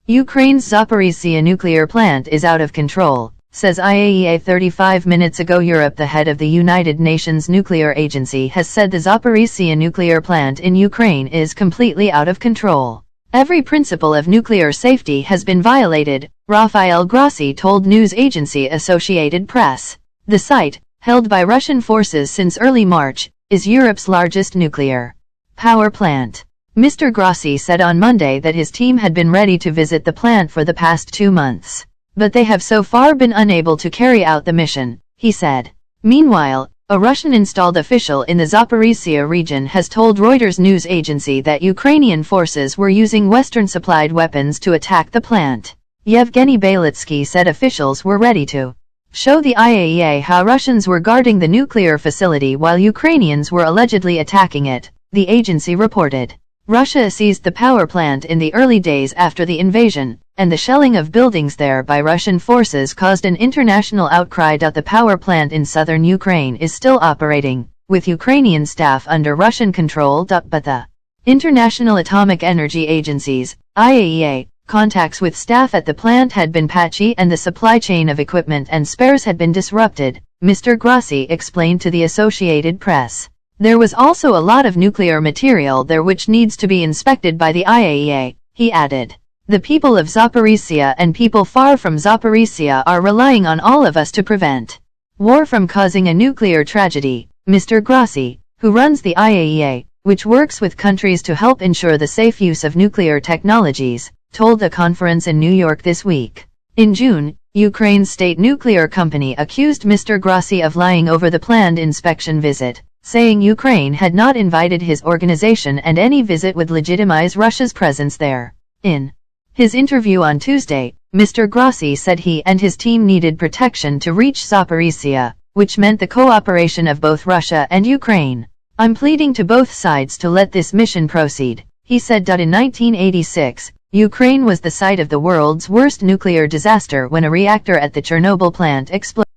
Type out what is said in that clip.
Ukraine's Zaporizhzhia nuclear plant is out of control, says IAEA 35 minutes ago. Europe, the head of the United Nations Nuclear Agency, has said the Zaporizhzhia nuclear plant in Ukraine is completely out of control. Every principle of nuclear safety has been violated, Rafael Grossi told news agency Associated Press. The site, held by Russian forces since early March, is Europe's largest nuclear power plant. Mr. Grossi said on Monday that his team had been ready to visit the plant for the past 2 months. But they have so far been unable to carry out the mission, he said. Meanwhile, a Russian-installed official in the Zaporizhzhia region has told Reuters news agency that Ukrainian forces were using Western-supplied weapons to attack the plant. Yevgeny Balitsky said officials were ready to show the IAEA how Russians were guarding the nuclear facility while Ukrainians were allegedly attacking it, the agency reported. Russia seized the power plant in the early days after the invasion, and the shelling of buildings there by Russian forces caused an international outcry. The power plant in southern Ukraine is still operating, with Ukrainian staff under Russian control. But the International Atomic Energy Agency's, IAEA, contacts with staff at the plant had been patchy and the supply chain of equipment and spares had been disrupted, Mr. Grossi explained to the Associated Press. There was also a lot of nuclear material there which needs to be inspected by the IAEA, he added. The people of Zaporizhzhia and people far from Zaporizhzhia are relying on all of us to prevent war from causing a nuclear tragedy, Mr. Grossi, who runs the IAEA, which works with countries to help ensure the safe use of nuclear technologies, told a conference in New York this week. In June, Ukraine's state nuclear company accused Mr. Grossi of lying over the planned inspection visit, saying Ukraine had not invited his organization and any visit would legitimize Russia's presence there. In his interview on Tuesday, Mr. Grossi said he and his team needed protection to reach Zaporizhzhia, which meant the cooperation of both Russia and Ukraine. I'm pleading to both sides to let this mission proceed, he said. In 1986, Ukraine was the site of the world's worst nuclear disaster when a reactor at the Chernobyl plant exploded.